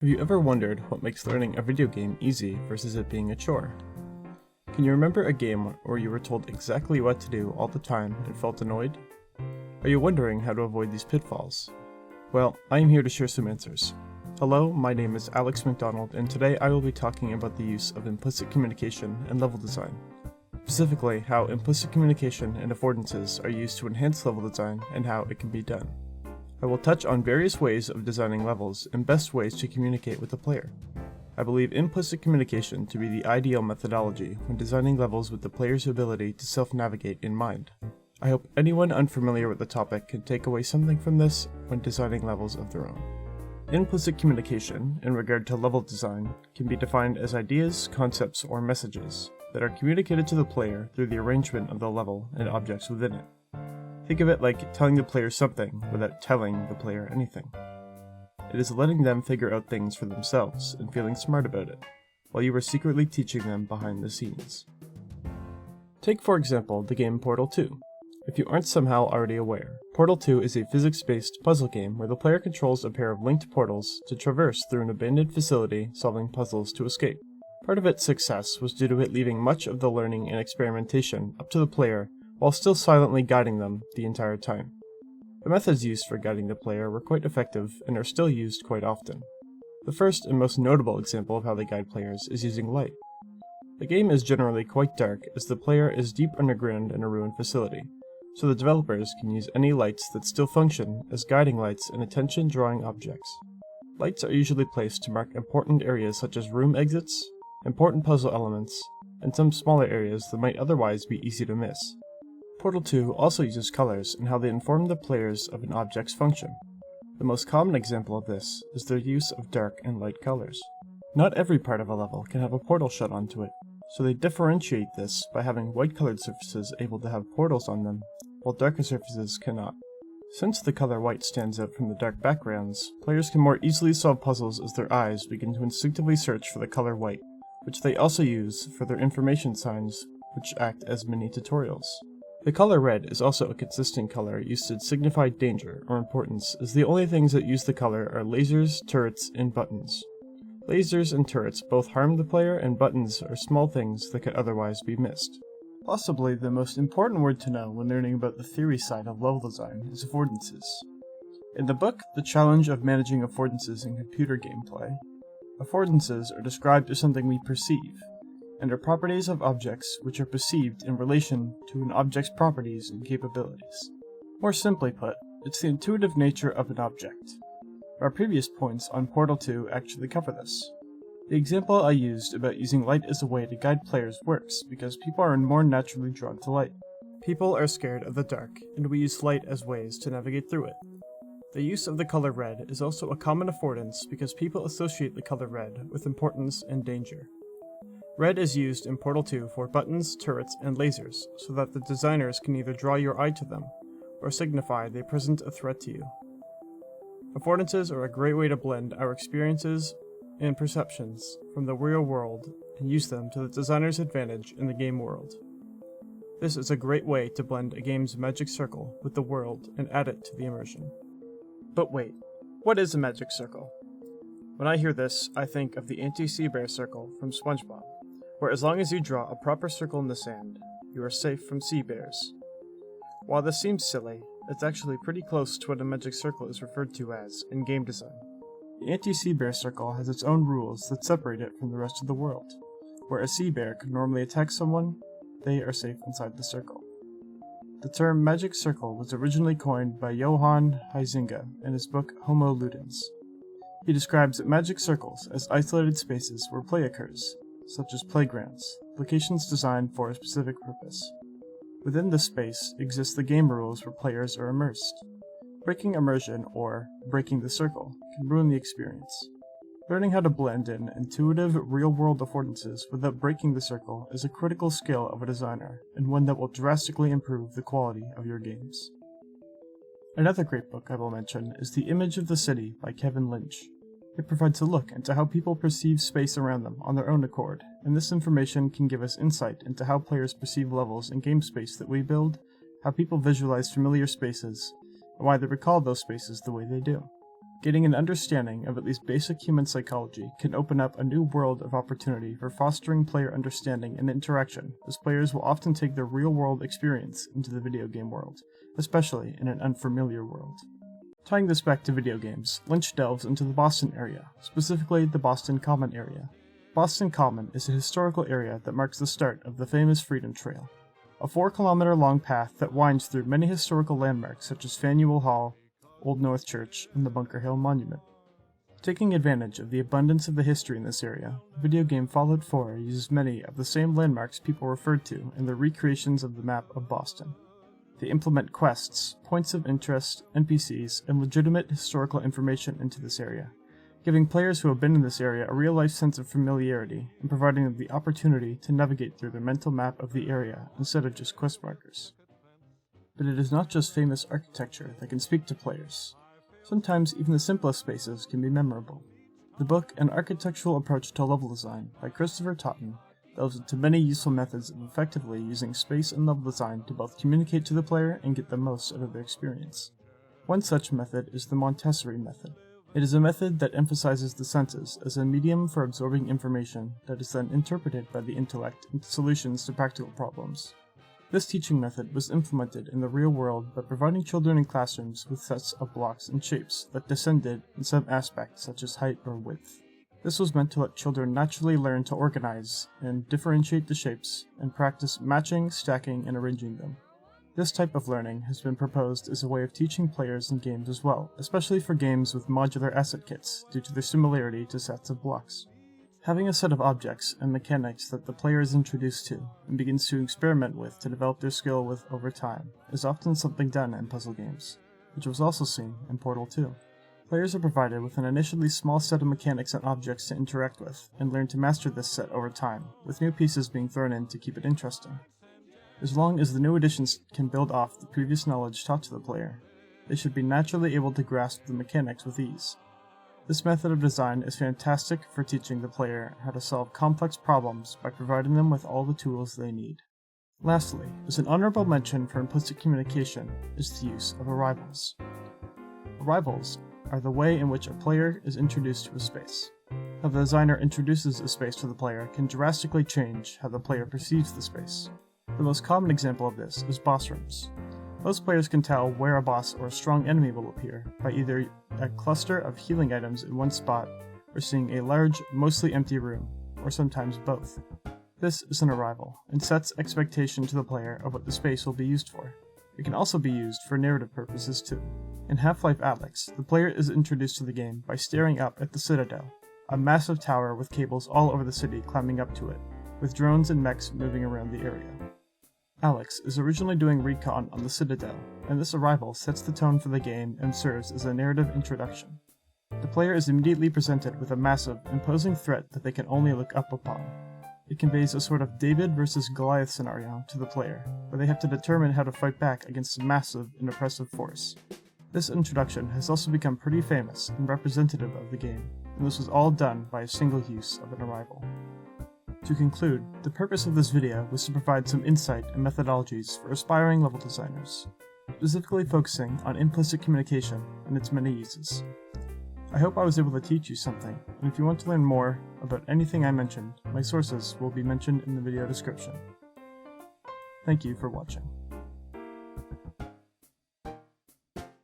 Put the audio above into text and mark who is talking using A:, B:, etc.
A: Have you ever wondered what makes learning a video game easy versus it being a chore? Can you remember a game where you were told exactly what to do all the time and felt annoyed? Are you wondering how to avoid these pitfalls? Well, I am here to share some answers. Hello, my name is Alyx McDonald, and today I will be talking about the use of implicit communication and level design. Specifically, how implicit communication and affordances are used to enhance level design and how it can be done. I will touch on various ways of designing levels and best ways to communicate with the player. I believe implicit communication to be the ideal methodology when designing levels with the player's ability to self-navigate in mind. I hope anyone unfamiliar with the topic can take away something from this when designing levels of their own. Implicit communication, in regard to level design, can be defined as ideas, concepts, or messages that are communicated to the player through the arrangement of the level and objects within it. Think of it like telling the player something without telling the player anything. It is letting them figure out things for themselves and feeling smart about it, while you are secretly teaching them behind the scenes. Take for example the game Portal 2. If you aren't somehow already aware, Portal 2 is a physics-based puzzle game where the player controls a pair of linked portals to traverse through an abandoned facility solving puzzles to escape. Part of its success was due to it leaving much of the learning and experimentation up to the player while still silently guiding them the entire time. The methods used for guiding the player were quite effective and are still used quite often. The first and most notable example of how they guide players is using light. The game is generally quite dark as the player is deep underground in a ruined facility, so the developers can use any lights that still function as guiding lights and attention-drawing objects. Lights are usually placed to mark important areas such as room exits, important puzzle elements, and some smaller areas that might otherwise be easy to miss. Portal 2 also uses colors and how they inform the players of an object's function. The most common example of this is their use of dark and light colors. Not every part of a level can have a portal shut onto it, so they differentiate this by having white-colored surfaces able to have portals on them, while darker surfaces cannot. Since the color white stands out from the dark backgrounds, players can more easily solve puzzles as their eyes begin to instinctively search for the color white, which they also use for their information signs, which act as mini tutorials. The color red is also a consistent color used to signify danger or importance, as the only things that use the color are lasers, turrets, and buttons. Lasers and turrets both harm the player, and buttons are small things that could otherwise be missed. Possibly the most important word to know when learning about the theory side of level design is affordances. In the book, The Challenge of Managing Affordances in Computer Gameplay, affordances are described as something we perceive, and are properties of objects which are perceived in relation to an object's properties and capabilities. More simply put, it's the intuitive nature of an object. Our previous points on Portal 2 actually cover this. The example I used about using light as a way to guide players works because people are more naturally drawn to light. People are scared of the dark, and we use light as ways to navigate through it. The use of the color red is also a common affordance because people associate the color red with importance and danger. Red is used in Portal 2 for buttons, turrets, and lasers, so that the designers can either draw your eye to them, or signify they present a threat to you. Affordances are a great way to blend our experiences and perceptions from the real world and use them to the designer's advantage in the game world. This is a great way to blend a game's magic circle with the world and add it to the immersion. But wait, what is a magic circle? When I hear this, I think of the anti-sea bear circle from SpongeBob, where as long as you draw a proper circle in the sand, you are safe from sea bears. While this seems silly, it's actually pretty close to what a magic circle is referred to as in game design. The anti-sea bear circle has its own rules that separate it from the rest of the world. Where a sea bear could normally attack someone, they are safe inside the circle. The term magic circle was originally coined by Johan Huizinga in his book Homo Ludens. He describes magic circles as isolated spaces where play occurs, such as playgrounds, locations designed for a specific purpose. Within this space exist the game rules where players are immersed. Breaking immersion, or breaking the circle, can ruin the experience. Learning how to blend in intuitive, real-world affordances without breaking the circle is a critical skill of a designer, and one that will drastically improve the quality of your games. Another great book I will mention is The Image of the City by Lynch. It provides a look into how people perceive space around them on their own accord, and this information can give us insight into how players perceive levels and game space that we build, how people visualize familiar spaces, and why they recall those spaces the way they do. Gaining an understanding of at least basic human psychology can open up a new world of opportunity for fostering player understanding and interaction, as players will often take their real-world experience into the video game world, especially in an unfamiliar world. Tying this back to video games, Lynch delves into the Boston area, specifically the Boston Common area. Boston Common is a historical area that marks the start of the famous Freedom Trail, a 4-kilometer-long path that winds through many historical landmarks such as Faneuil Hall, Old North Church, and the Bunker Hill Monument. Taking advantage of the abundance of the history in this area, the video game Fallout 4 uses many of the same landmarks people referred to in their recreations of the map of Boston. They implement quests, points of interest, NPCs, and legitimate historical information into this area, giving players who have been in this area a real-life sense of familiarity and providing them the opportunity to navigate through their mental map of the area instead of just quest markers. But it is not just famous architecture that can speak to players. Sometimes even the simplest spaces can be memorable. The book An Architectural Approach to Level Design by Christopher Totten delves into many useful methods of effectively using space and level design to both communicate to the player and get the most out of their experience. One such method is the Montessori method. It is a method that emphasizes the senses as a medium for absorbing information that is then interpreted by the intellect into solutions to practical problems. This teaching method was implemented in the real world by providing children in classrooms with sets of blocks and shapes that descended in some aspects such as height or width. This was meant to let children naturally learn to organize and differentiate the shapes and practice matching, stacking, and arranging them. This type of learning has been proposed as a way of teaching players in games as well, especially for games with modular asset kits due to their similarity to sets of blocks. Having a set of objects and mechanics that the player is introduced to and begins to experiment with to develop their skill with over time is often something done in puzzle games, which was also seen in Portal 2. Players are provided with an initially small set of mechanics and objects to interact with, and learn to master this set over time, with new pieces being thrown in to keep it interesting. As long as the new additions can build off the previous knowledge taught to the player, they should be naturally able to grasp the mechanics with ease. This method of design is fantastic for teaching the player how to solve complex problems by providing them with all the tools they need. Lastly, as an honorable mention for implicit communication is the use of arrivals. Arrivals are the way in which a player is introduced to a space. How the designer introduces a space to the player can drastically change how the player perceives the space. The most common example of this is boss rooms. Most players can tell where a boss or a strong enemy will appear by either a cluster of healing items in one spot or seeing a large, mostly empty room, or sometimes both. This is an arrival, and sets expectation to the player of what the space will be used for. It can also be used for narrative purposes too. In Half-Life Alyx, the player is introduced to the game by staring up at the Citadel, a massive tower with cables all over the city climbing up to it, with drones and mechs moving around the area. Alyx is originally doing recon on the Citadel, and this arrival sets the tone for the game and serves as a narrative introduction. The player is immediately presented with a massive, imposing threat that they can only look up upon. It conveys a sort of David versus Goliath scenario to the player, where they have to determine how to fight back against a massive and oppressive force. This introduction has also become pretty famous and representative of the game, and this was all done by a single use of an arrival. To conclude, the purpose of this video was to provide some insight and methodologies for aspiring level designers, specifically focusing on implicit communication and its many uses. I hope I was able to teach you something, and if you want to learn more about anything I mentioned, my sources will be mentioned in the video description. Thank you for watching.